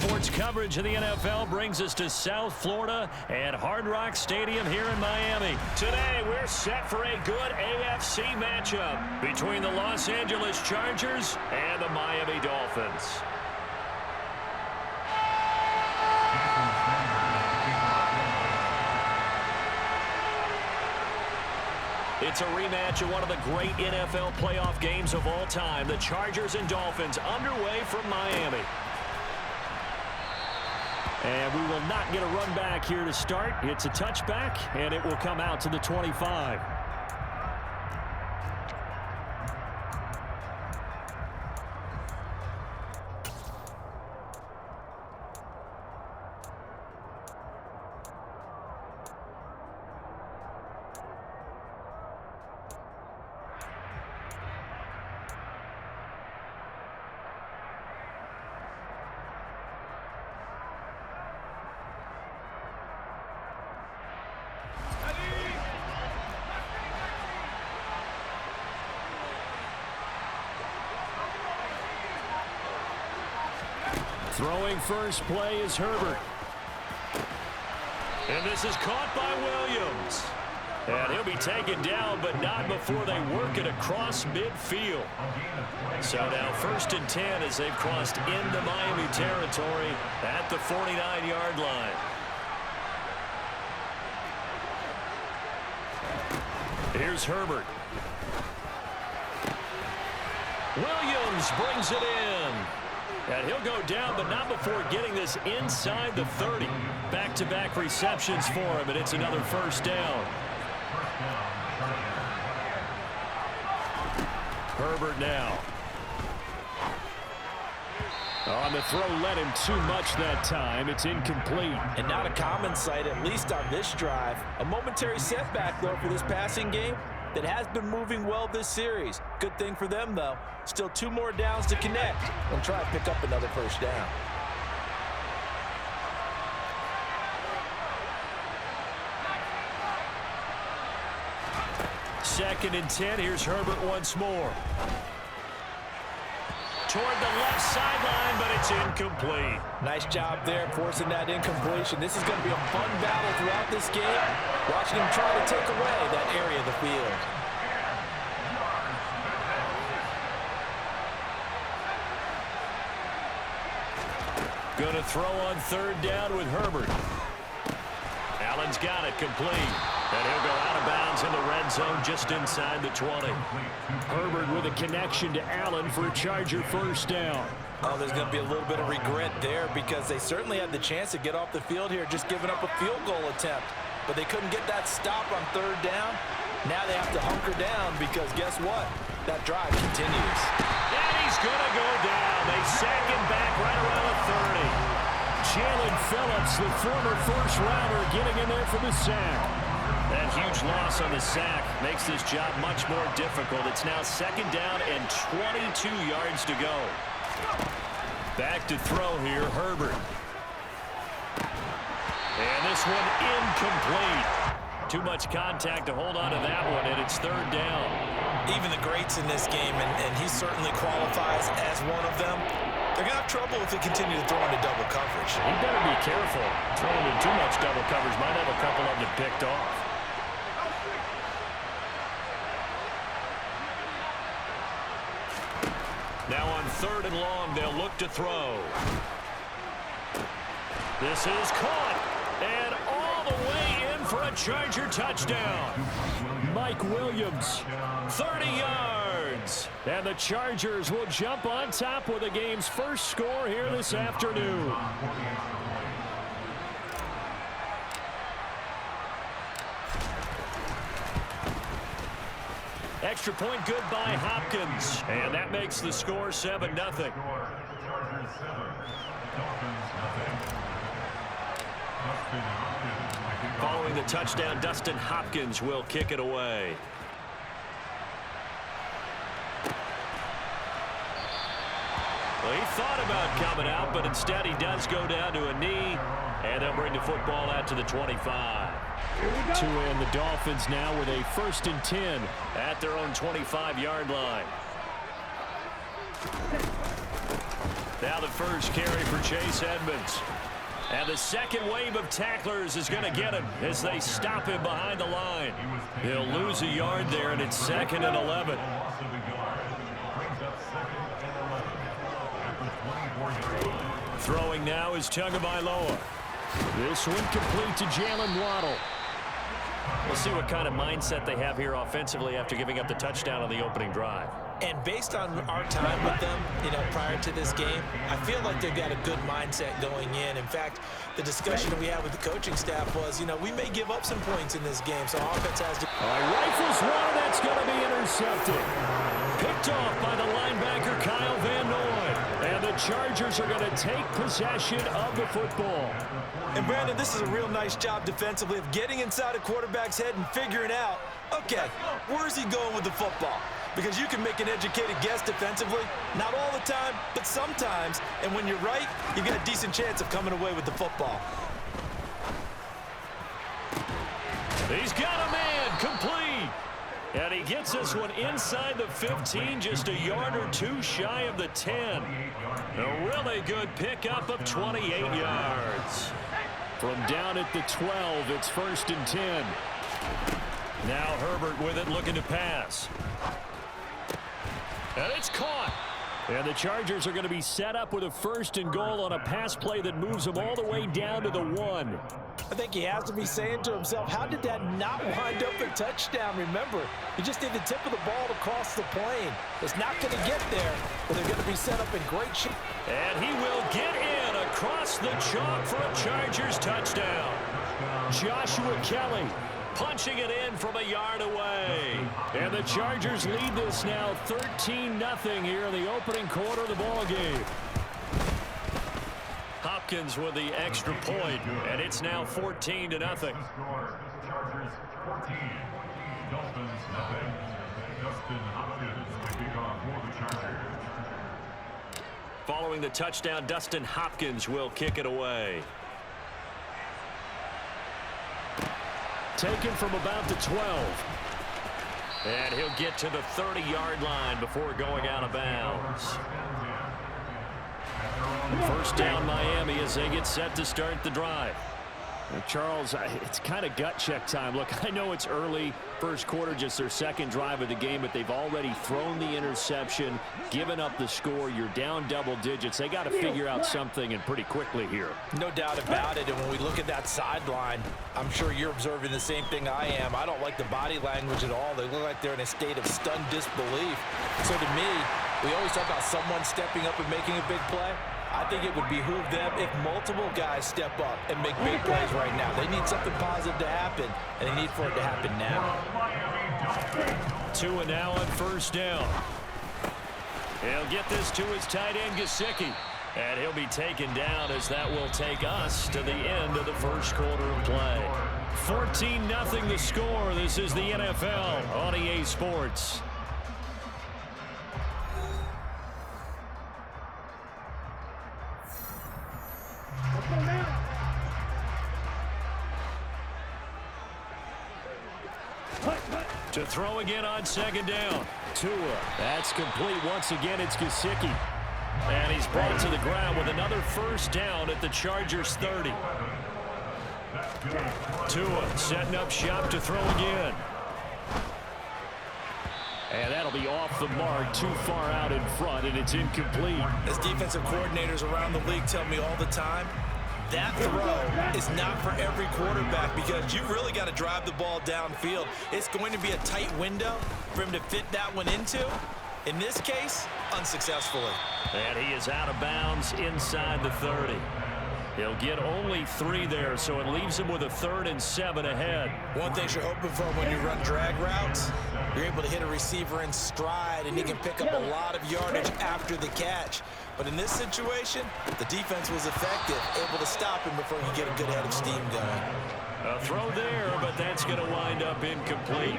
Sports coverage of the NFL brings us to South Florida and Hard Rock Stadium here in Miami. Today, we're set for a good AFC matchup between the Los Angeles Chargers and the Miami Dolphins. It's a rematch of one of the great NFL playoff games of all time. The Chargers and Dolphins underway from Miami. And we will not get a run back here to start. It's a touchback, and it will come out to the 25. Throwing first play is Herbert. And this is caught by Williams. And he'll be taken down, but not before they work it across midfield. So now 1st and 10 as they've crossed into Miami territory at the 49-yard line. Here's Herbert. Williams brings it in. And he'll go down, but not before getting this inside the 30. Back-to-back receptions for him, and it's another first down. Herbert now. On the throw, led him too much that time. It's incomplete. And not a common sight, at least on this drive. A momentary setback, though, for this passing game that has been moving well this series. Good thing for them, though. Still 2 more downs to connect and try to pick up another first down. Second and 10. Here's Herbert once more. Toward the left sideline, but it's incomplete. Nice job there forcing that incompletion. This is going to be a fun battle throughout this game. Watching him try to take away that area of the field. Going to throw on 3rd down with Herbert. Allen's got it complete. And he'll go out of bounds in the red zone just inside the 20. Herbert with a connection to Allen for a Charger first down. Oh, there's going to be a little bit of regret there because they certainly had the chance to get off the field here, just giving up a field goal attempt. But they couldn't get that stop on 3rd down. Now they have to hunker down because guess what? That drive continues. And he's going to go down. They sack him back right around the 30. Jalen Phillips, the former first-rounder, getting in there for the sack. That huge loss on the sack makes this job much more difficult. It's now 2nd down and 22 yards to go. Back to throw here, Herbert. And this one incomplete. Too much contact to hold on to that one, and it's 3rd down. Even the greats in this game, and he certainly qualifies as one of them, they're going to have trouble if they continue to throw into double coverage. He better be careful. Throwing in too much double coverage might have a couple of them picked off. Now on 3rd and long, they'll look to throw. This is caught, and all the way in for a Charger touchdown. Mike Williams, 30 yards. And the Chargers will jump on top with the game's first score here this afternoon. Extra point good by Hopkins. And that makes the score 7-0. Following the touchdown, Dustin Hopkins will kick it away. Well, he thought about coming out, but instead he does go down to a knee, and they'll bring the football out to the 25. To end the Dolphins now with a 1st and 10 at their own 25-yard line. Now the first carry for Chase Edmonds. And the second wave of tacklers is going to get him as they stop him behind the line. He'll lose a yard there, and it's 2nd and 11. Throwing now is Tagovailoa. This one complete to Jalen Waddle. We'll see what kind of mindset they have here offensively after giving up the touchdown on the opening drive. And based on our time with them, prior to this game, I feel like they've got a good mindset going in. In fact, the discussion that we had with the coaching staff was, we may give up some points in this game, so offense has to... Rifles one, that's going to be intercepted. Picked off by the linebacker, Kyle Van Noy. And the Chargers are going to take possession of the football. And, Brandon, this is a real nice job defensively of getting inside a quarterback's head and figuring out, okay, where's he going with the football? Because you can make an educated guess defensively, not all the time, but sometimes. And when you're right, you've got a decent chance of coming away with the football. He's got a man, complete. And he gets this one inside the 15, just a yard or two shy of the 10. A really good pickup of 28 yards. From down at the 12, it's 1st and 10. Now Herbert with it, looking to pass. And it's caught. And the Chargers are going to be set up with a 1st and goal on a pass play that moves them all the way down to the 1. I think he has to be saying to himself, how did that not wind up a touchdown? Remember, you just need the tip of the ball to cross the plane. It's not going to get there, but they're going to be set up in great shape. And he will get in across the chalk for a Chargers touchdown. Joshua Kelly punching it in from a yard away. And the Chargers lead this now 13-0 here in the opening quarter of the ball game. Hopkins with the extra point, and it's now 14-0. Following the touchdown, Dustin Hopkins will kick it away. Taken from about the 12. And he'll get to the 30-yard line before going out of bounds. First down Miami as they get set to start the drive. Charles, it's kind of gut check time. Look, I know it's early, first quarter, just their second drive of the game, but they've already thrown the interception, given up the score. You're down double digits. They got to figure out something, and pretty quickly here. No doubt about it, and when we look at that sideline, I'm sure you're observing the same thing I am. I don't like the body language at all. They look like they're in a state of stunned disbelief. So to me, we always talk about someone stepping up and making a big play. I think it would behoove them if multiple guys step up and make big plays right now. They need something positive to happen, and they need for it to happen now. Tua now on first down. He'll get this to his tight end, Gesicki. And he'll be taken down as that will take us to the end of the first quarter of play. 14-0 the score. This is the NFL on EA Sports. To throw again on second down. Tua. That's complete once again. It's Gesicki. And he's brought to the ground with another first down at the Chargers 30. Tua setting up shop to throw again. And that'll be off the mark, too far out in front, and it's incomplete. As defensive coordinators around the league tell me all the time, that throw is not for every quarterback because you really got to drive the ball downfield. It's going to be a tight window for him to fit that one into. In this case, unsuccessfully. And he is out of bounds inside the 30. He'll get only 3 there, so it leaves him with a 3rd and 7 ahead. One thing you're hoping for when you run drag routes, you're able to hit a receiver in stride, and he can pick up a lot of yardage after the catch. But in this situation, the defense was effective, able to stop him before he get a good head of steam going. A throw there, but that's going to wind up incomplete.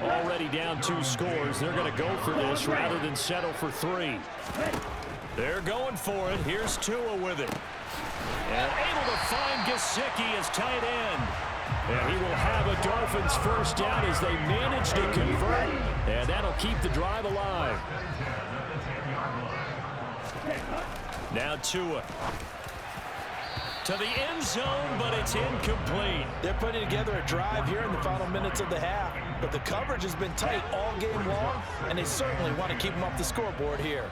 Already down 2 scores. They're going to go for this rather than settle for 3. They're going for it. Here's Tua with it. And able to find Gesicki as tight end. And he will have a Dolphins first down as they manage to convert. And that'll keep the drive alive. Now Tua. To the end zone, but it's incomplete. They're putting together a drive here in the final minutes of the half, but the coverage has been tight all game long, and they certainly want to keep them off the scoreboard here.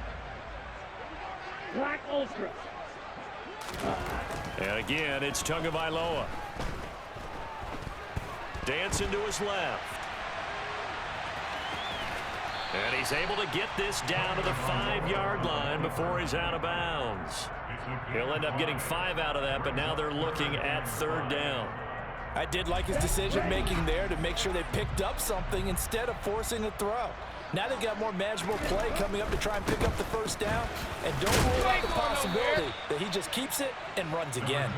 Black Ultra. And again, it's Tagovailoa. Dancing to his left. And he's able to get this down to the 5-yard line before he's out of bounds. He'll end up getting 5 out of that, but now they're looking at 3rd down. I did like his decision-making there to make sure they picked up something instead of forcing a throw. Now they've got more manageable play coming up to try and pick up the 1st down. And don't rule out the possibility that he just keeps it and runs again.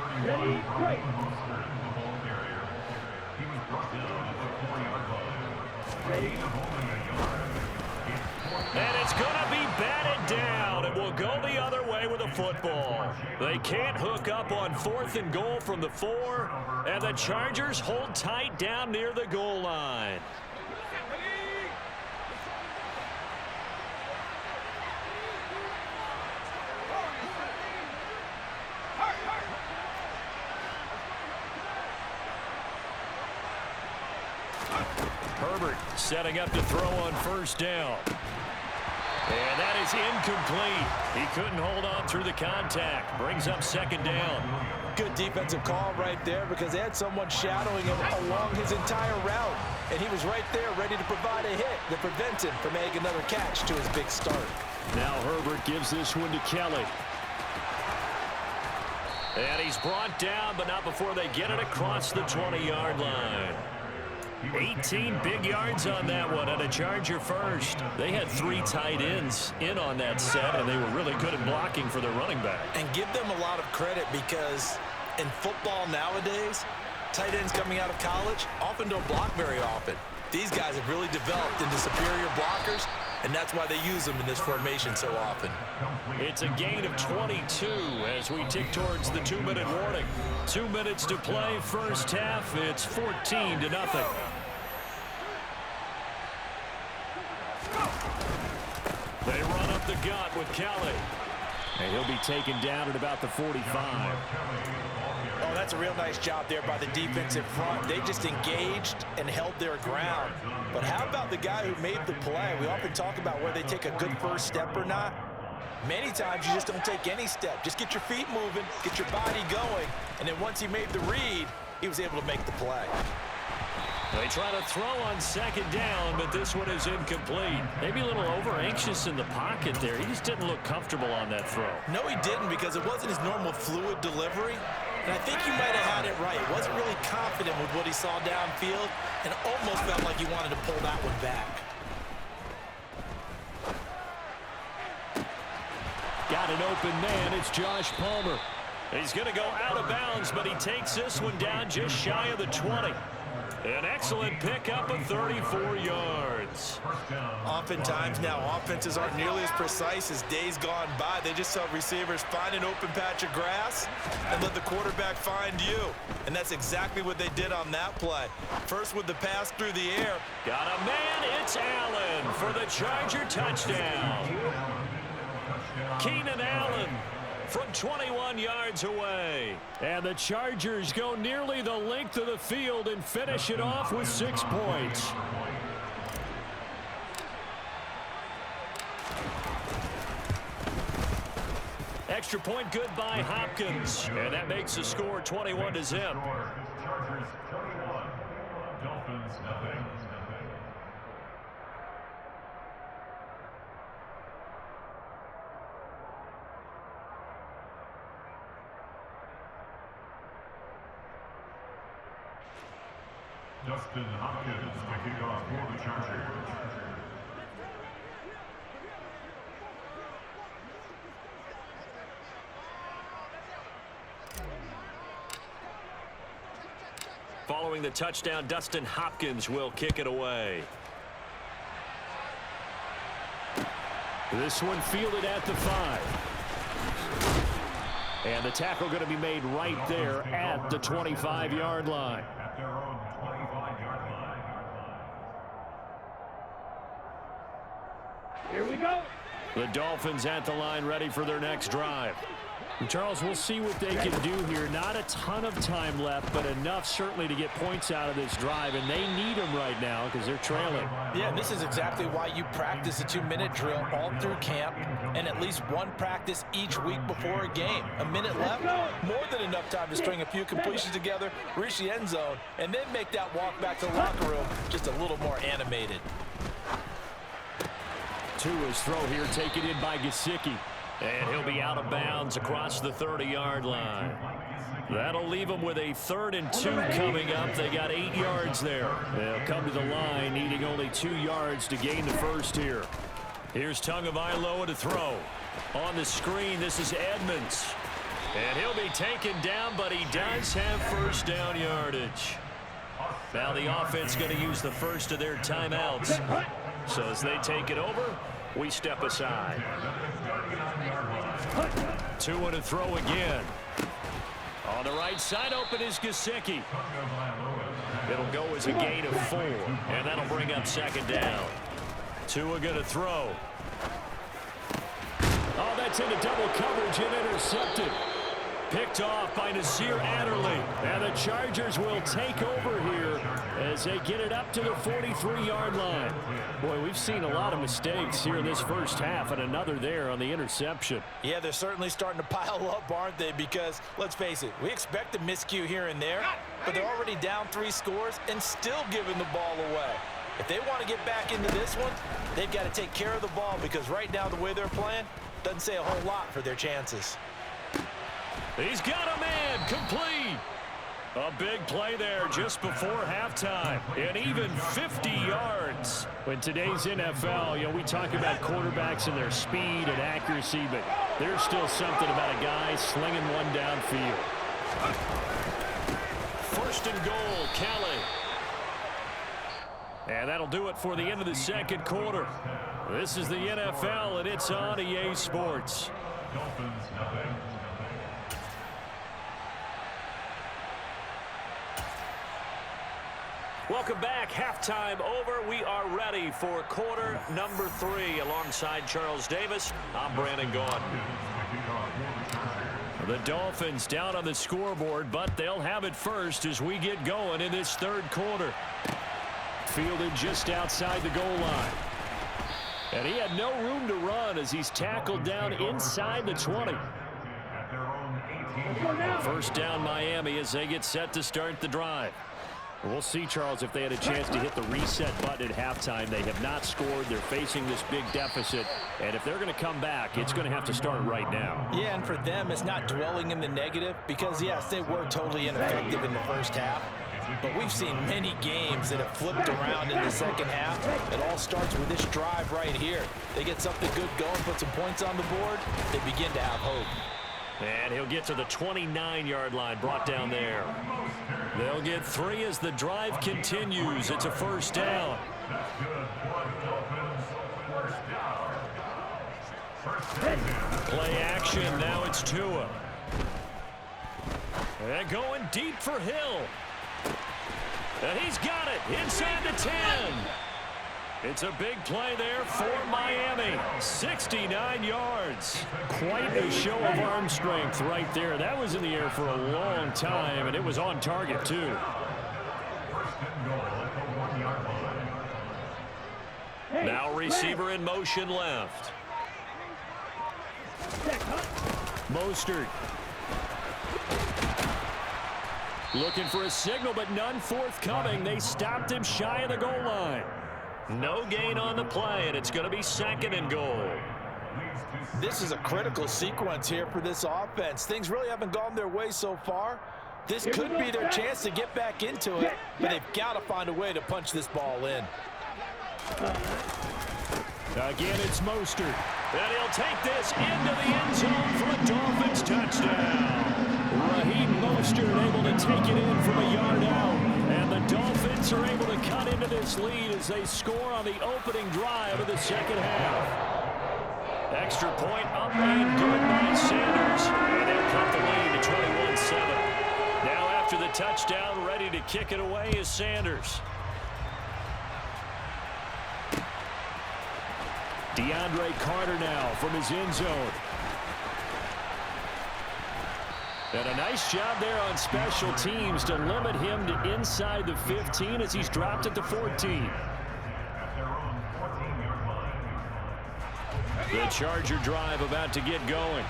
And it's going to be batted down, and we'll go the other way with a football. They can't hook up on 4th and goal from the 4, and the Chargers hold tight down near the goal line. Herbert setting up to throw on 1st down. And that is incomplete. He couldn't hold on through the contact. Brings up 2nd down. Good defensive call right there because they had someone shadowing him along his entire route. And he was right there ready to provide a hit that prevents him from making another catch to his big start. Now Herbert gives this one to Kelly. And he's brought down, but not before they get it across the 20-yard line. 18 big yards on that one, and a Charger first. They had 3 tight ends in on that set, and they were really good at blocking for their running back. And give them a lot of credit because in football nowadays, tight ends coming out of college often don't block very often. These guys have really developed into superior blockers, and that's why they use them in this formation so often. It's a gain of 22 as we tick towards the 2-minute warning. 2 minutes to play, 1st half. It's 14-0. They run up the gut with Kelly. And he'll be taken down at about the 45. Oh, that's a real nice job there by the defensive front. They just engaged and held their ground. But how about the guy who made the play? We often talk about whether they take a good first step or not. Many times you just don't take any step. Just get your feet moving, get your body going, and then once he made the read, he was able to make the play. They try to throw on 2nd down, but this one is incomplete. Maybe a little over-anxious in the pocket there. He just didn't look comfortable on that throw. No, he didn't because it wasn't his normal fluid delivery. And I think he might have had it right. He wasn't really confident with what he saw downfield and almost felt like he wanted to pull that one back. Got an open man. It's Josh Palmer. He's going to go out of bounds, but he takes this one down just shy of the 20. An excellent pickup of 34 yards. Oftentimes now, offenses aren't nearly as precise as days gone by. They just saw receivers find an open patch of grass and let the quarterback find you. And that's exactly what they did on that play. First with the pass through the air. Got a man. It's Allen for the Charger touchdown. Keenan Allen from 21 yards away. And the Chargers go nearly the length of the field and finish it off with 6 points. Extra point good by Hopkins. And that makes the score 21-0. Chargers 21, Dolphins nothing. Dustin Hopkins to kick off for the Chargers. Following the touchdown, Dustin Hopkins will kick it away. This one fielded at the 5. And the tackle going to be made right there at the 25-yard line. At their own 25-yard line. Here we go. The Dolphins at the line ready for their next drive. And Charles, we'll see what they can do here. Not a ton of time left, but enough certainly to get points out of this drive, and they need them right now because they're trailing. Yeah, and this is exactly why you practice a 2-minute drill all through camp and at least one practice each week before a game. A minute left, more than enough time to string a few completions together, reach the end zone, and then make that walk back to the locker room just a little more animated. Tua's throw here taken in by Gesicki. And he'll be out of bounds across the 30-yard line. That'll leave them with a 3rd and 2 coming up. They got 8 yards there. They'll come to the line needing only 2 yards to gain the first here. Here's Tagovailoa to throw. On the screen, this is Edmonds. And he'll be taken down, but he does have first down yardage. Now the offense going to use the first of their timeouts. So as they take it over, we step aside. Tua to throw again. On the right side, open is Gesicki. It'll go as a gain of 4, and that'll bring up 2nd down. Tua going to throw. Oh, that's into double coverage and intercepted. Picked off by Nasir Adderley. And the Chargers will take over here as they get it up to the 43-yard line. Boy, we've seen a lot of mistakes here in this first half, and another there on the interception. Yeah, they're certainly starting to pile up, aren't they? Because, let's face it, we expect a miscue here and there, but they're already down 3 scores and still giving the ball away. If they want to get back into this one, they've got to take care of the ball because right now the way they're playing doesn't say a whole lot for their chances. He's got a man, complete. A big play there just before halftime, and even 50 yards. In today's NFL, you know, we talk about quarterbacks and their speed and accuracy, but there's still something about a guy slinging one downfield. 1st and goal, Kelly. And that'll do it for the end of the second quarter. This is the NFL, and it's on EA Sports. Dolphins, nothing. Welcome back. Halftime over. We are ready for quarter number 3. Alongside Charles Davis, I'm Brandon Gaudin. The Dolphins down on the scoreboard, but they'll have it first as we get going in this 3rd quarter. Fielded just outside the goal line. And he had no room to run as he's tackled down inside the 20. First down Miami as they get set to start the drive. We'll see, Charles, if they had a chance to hit the reset button at halftime. They have not scored. They're facing this big deficit. And if they're going to come back, it's going to have to start right now. Yeah, and for them, it's not dwelling in the negative because, yes, they were totally ineffective in the first half. But we've seen many games that have flipped around in the second half. It all starts with this drive right here. They get something good going, put some points on the board, they begin to have hope. And he'll get to the 29-yard line, brought down there. They'll get 3 as the drive continues. It's a first down. Play action, now it's Tua. And going deep for Hill. And he's got it inside the 10. It's a big play there for Miami. 69 yards. Quite a show of arm strength right there. That was in the air for a long time, and it was on target, too. Now receiver in motion left. Mostert. Looking for a signal, but none forthcoming. They stopped him shy of the goal line. No gain on the play, and it's going to be 2nd and goal. This is a critical sequence here for this offense. Things really haven't gone their way so far. This could be their chance to get back into it, but they've got to find a way to punch this ball in. Again, it's Mostert. And he'll take this into the end zone for a Dolphins touchdown. Raheem Mostert able to take it in from a yard out. And the Dolphins are able to cut into this lead as they score on the opening drive of the second half. Extra point up and good by Sanders. And they'll cut the lead to 21-7. Now after the touchdown, ready to kick it away is Sanders. DeAndre Carter now from his end zone. And a nice job there on special teams to limit him to inside the 15 as he's dropped at the 14. The Charger drive about to get going.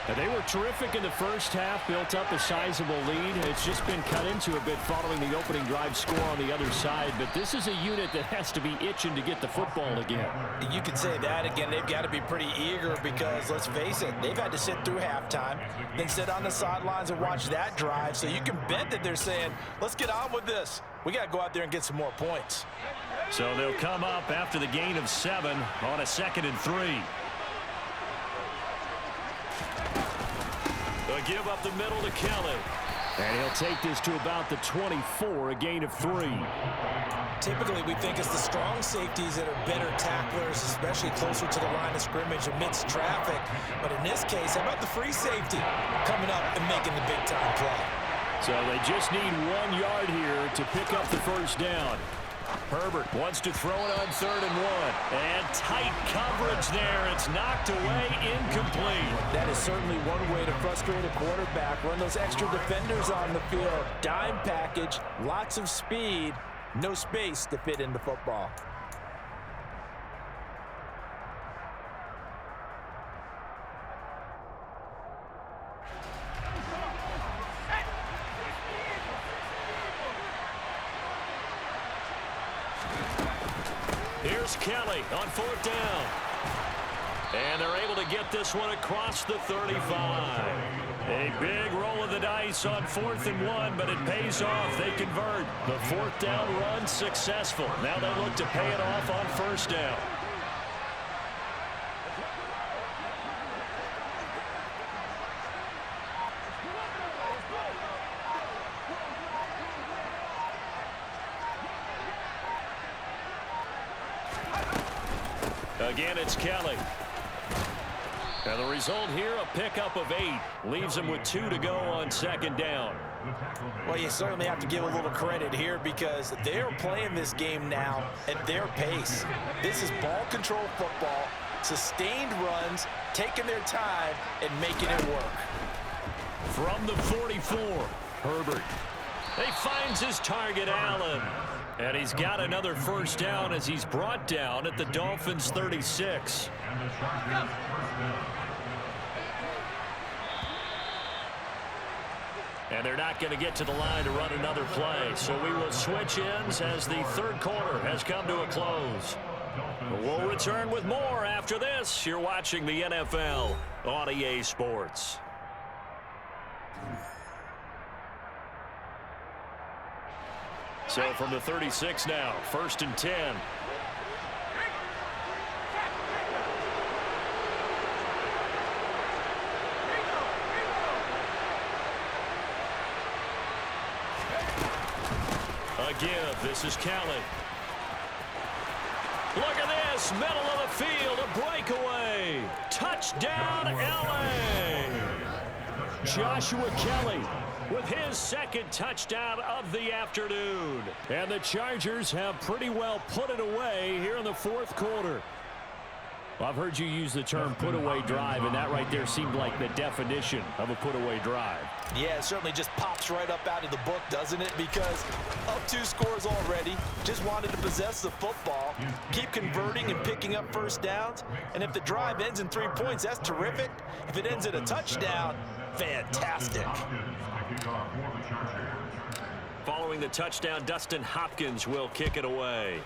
And they were terrific in the first half, built up a sizable lead. It's just been cut into a bit following the opening drive score on the other side. But this is a unit that has to be itching to get the football again. You could say that again. They've got to be pretty eager because, let's face it, they've had to sit through halftime, then sit on the sidelines and watch that drive. So you can bet that they're saying, let's get on with this. We got to go out there and get some more points. So they'll come up after the gain of 7 on a 2nd and 3. A give up the middle to Kelly. And he'll take this to about the 24, a gain of 3. Typically, we think it's the strong safeties that are better tacklers, especially closer to the line of scrimmage amidst traffic. But in this case, how about the free safety coming up and making the big-time play? So they just need 1 yard here to pick up the first down. Herbert wants to throw it on 3rd and 1. And tight coverage there. It's knocked away, incomplete. That is certainly one way to frustrate a quarterback. Run those extra defenders on the field. Dime package, lots of speed, no space to fit into football. Here's Kelly on 4th down. And they're able to get this one across the 35. A big roll of the dice on 4th and 1, but it pays off. They convert. The 4th down run successful. Now they look to pay it off on 1st down. Again, it's Kelly. And the result here, a pickup of 8. Leaves him with 2 to go on 2nd down. Well, you certainly have to give a little credit here because they're playing this game now at their pace. This is ball control football, sustained runs, taking their time and making it work. From the 44, Herbert. He finds his target, Allen. And he's got another first down as he's brought down at the Dolphins' 36. And they're not going to get to the line to run another play. So we will switch ends as the 3rd quarter has come to a close. We'll return with more after this. You're watching the NFL on EA Sports. So from the 36 now, 1st and 10. Again, this is Kelly. Look at this, middle of the field, a breakaway. Touchdown, LA. Joshua Kelly with his 2nd touchdown of the afternoon. And the Chargers have pretty well put it away here in the 4th quarter. Well, I've heard you use the term put-away drive, and that right there seemed like the definition of a put-away drive. Yeah, it certainly just pops right up out of the book, doesn't it? Because up 2 scores already, just wanted to possess the football, keep converting and picking up first downs. And if the drive ends in 3 points, that's terrific. If it ends in a touchdown, fantastic. Following the touchdown, Dustin Hopkins will kick it away.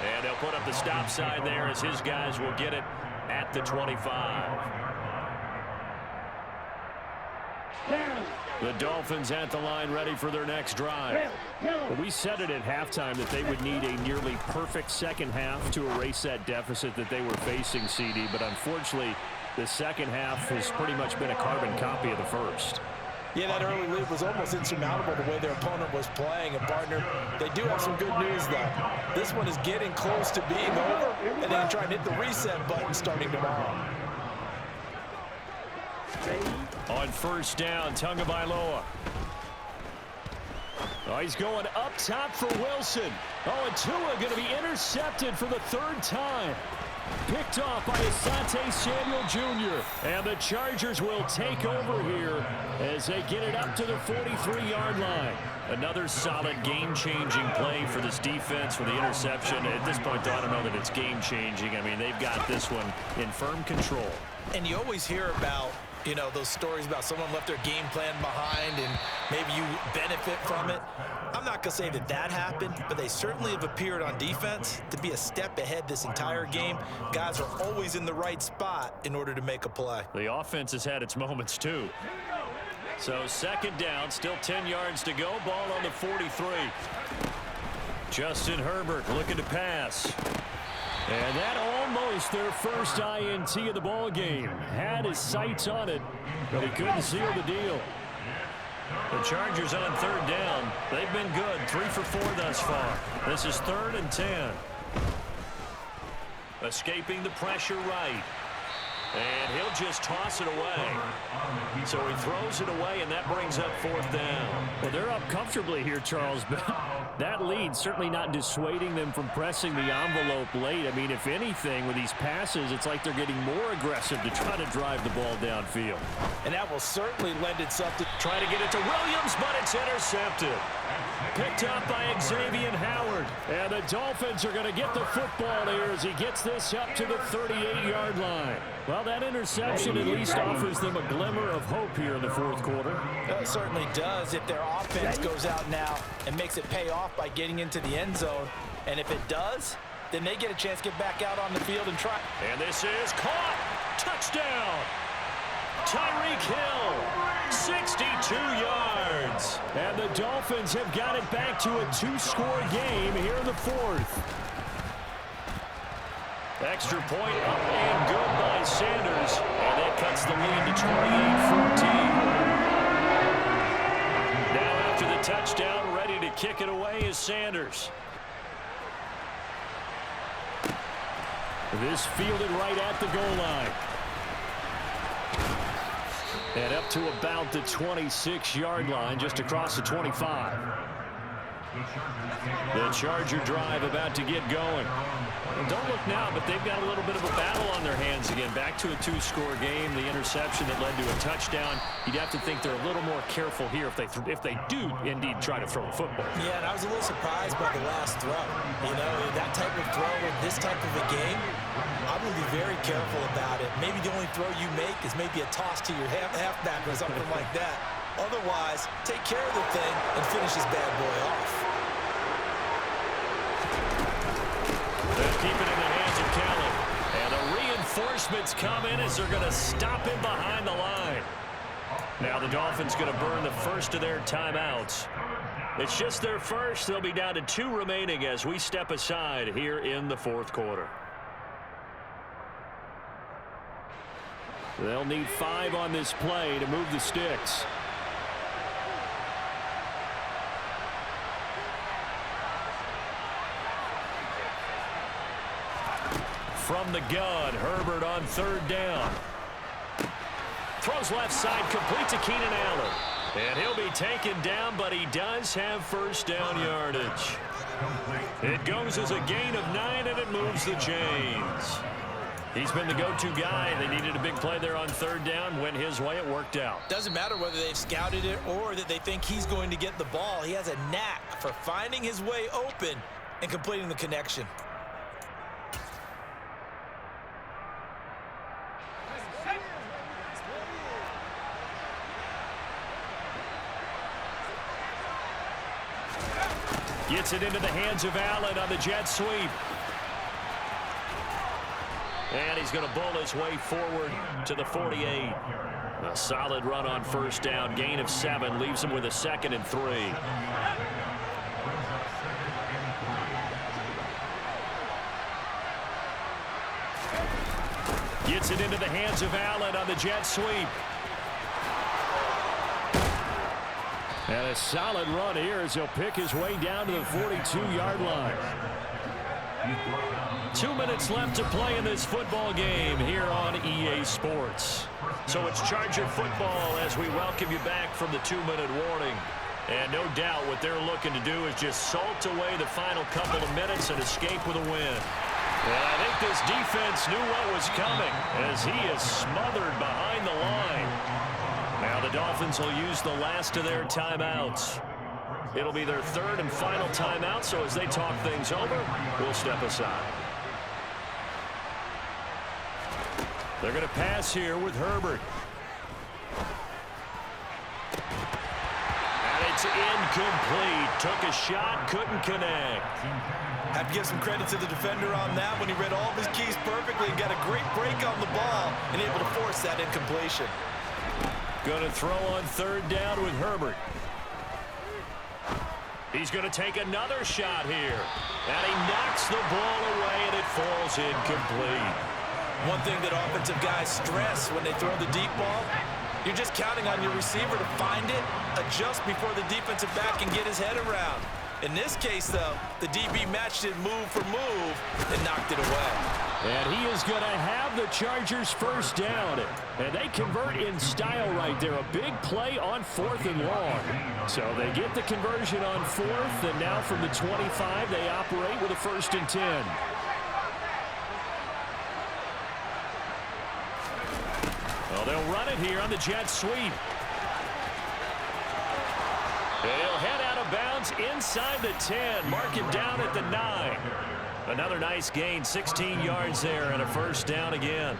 And they'll put up the stop sign there as his guys will get it at the 25. The Dolphins at the line ready for their next drive. We said it at halftime that they would need a nearly perfect second half to erase that deficit that they were facing, CD. But unfortunately, the second half has pretty much been a carbon copy of the first. Yeah, that early lead was almost insurmountable the way their opponent was playing. And, partner, they do have some good news, though. This one is getting close to being over, and then try and hit the reset button starting tomorrow. On 1st down, Tagovailoa. Oh, he's going up top for Wilson. Oh, and Tua going to be intercepted for the third time. Picked off by Asante Samuel Jr. And the Chargers will take over here as they get it up to the 43-yard line. Another solid game-changing play for this defense for the interception. At this point, I don't know that it's game-changing. I mean, they've got this one in firm control. And you always hear about, those stories about someone left their game plan behind and maybe you benefit from it. I'm not going to say that that happened, but they certainly have appeared on defense to be a step ahead this entire game. Guys are always in the right spot in order to make a play. The offense has had its moments, too. So second down, still 10 yards to go. Ball on the 43. Justin Herbert looking to pass. And that almost their first INT of the ball game. Had his sights on it, but he couldn't seal the deal. The Chargers on third down. They've been good, 3 for 4 thus far. This is 3rd and 10. Escaping the pressure right. And he'll just toss it away. So he throws it away, and that brings up 4th down. Well, they're up comfortably here, Charles, but that lead certainly not dissuading them from pressing the envelope late. I mean, if anything, with these passes, it's like they're getting more aggressive to try to drive the ball downfield. And that will certainly lend itself to try to get it to Williams, but it's intercepted. Picked up by Xavier Howard. And the Dolphins are going to get the football here as he gets this up to the 38-yard line. Well, that interception at least offers them a glimmer of hope here in the 4th quarter. It certainly does if their offense goes out now and makes it pay off by getting into the end zone. And if it does, then they get a chance to get back out on the field and try. And this is caught. Touchdown. Tyreek Hill, 62 yards. And the Dolphins have got it back to a 2-score game here in the 4th. Extra point up and good by Sanders. And that cuts the lead to 28-14. Now after the touchdown, ready to kick it away is Sanders. This fielded right at the goal line. And up to about the 26-yard line, just across the 25. The Charger drive about to get going. And don't look now, but they've got a little bit of a battle on their hands again. Back to a 2-score game. The interception that led to a touchdown. You'd have to think they're a little more careful here if they do indeed try to throw the football. Yeah, and I was a little surprised by the last throw. That type of throw in this type of a game, I'm going to be very careful about it. Maybe the only throw you make is maybe a toss to your halfback or something like that. Otherwise, take care of the thing and finish this bad boy off. They'll keep it in the hands of Kelly. And the reinforcements come in as they're going to stop him behind the line. Now the Dolphins going to burn the first of their timeouts. It's just their first. They'll be down to 2 remaining as we step aside here in the 4th quarter. They'll need 5 on this play to move the sticks. From the gun, Herbert on 3rd down. Throws left side, complete to Keenan Allen. And he'll be taken down, but he does have first down yardage. It goes as a gain of 9, and it moves the chains. He's been the go-to guy. They needed a big play there on 3rd down. Went his way. It worked out. Doesn't matter whether they've scouted it or that they think he's going to get the ball. He has a knack for finding his way open and completing the connection. Gets it into the hands of Allen on the jet sweep. And he's going to bull his way forward to the 48. A solid run on first down. Gain of 7 leaves him with a 2nd and 3. Gets it into the hands of Allen on the jet sweep. And a solid run here as he'll pick his way down to the 42-yard line. 2 minutes left to play in this football game here on EA Sports. So it's Charger football as we welcome you back from the 2-minute warning. And no doubt what they're looking to do is just salt away the final couple of minutes and escape with a win. And I think this defense knew what was coming as he is smothered behind the line. Now the Dolphins will use the last of their timeouts. It'll be their third and final timeout, so as they talk things over, we'll step aside. They're going to pass here with Herbert. And it's incomplete. Took a shot, couldn't connect. Have to give some credit to the defender on that when he read all of his keys perfectly and got a great break on the ball and able to force that incompletion. Going to throw on third down with Herbert. He's going to take another shot here. And he knocks the ball away, and it falls incomplete. One thing that offensive guys stress when they throw the deep ball, you're just counting on your receiver to find it, adjust before the defensive back can get his head around. In this case, though, the DB matched it move for move and knocked it away. And he is going to have the Chargers first down. And they convert in style right there. A big play on 4th and long. So they get the conversion on 4th, and now from the 25, they operate with a 1st and 10. Well, they'll run it here on the jet sweep. He'll head out of bounds inside the 10. Mark him down at the 9. Another nice gain, 16 yards there, and a first down again.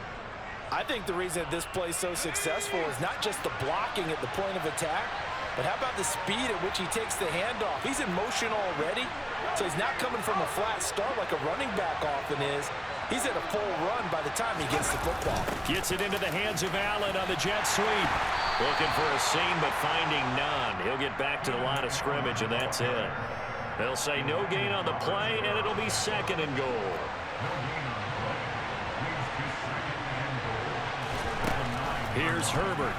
I think the reason that this play is so successful is not just the blocking at the point of attack, but how about the speed at which he takes the handoff? He's in motion already, so he's not coming from a flat start like a running back often is. He's at a full run by the time he gets the football. Gets it into the hands of Allen on the jet sweep. Looking for a seam, but finding none. He'll get back to the line of scrimmage, and that's it. They'll say no gain on the play, and it'll be 2nd and goal. Here's Herbert.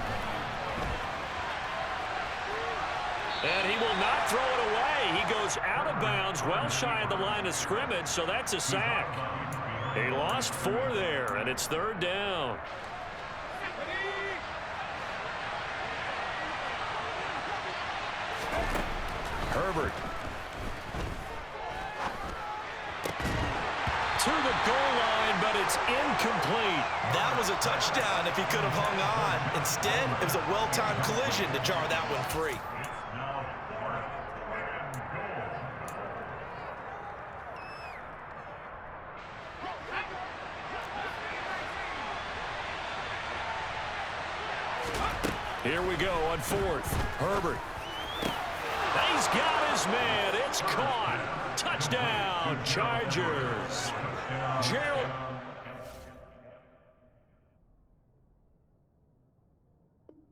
And he will not throw it away. He goes out of bounds, well shy of the line of scrimmage, so that's a sack. He lost 4 there, and it's 3rd down. Herbert. To the goal line, but it's incomplete. That was a touchdown if he could have hung on. Instead, it was a well-timed collision to jar that one free. Here we go on 4th. Herbert. He's got his man. It's caught. Touchdown, Chargers. Gerald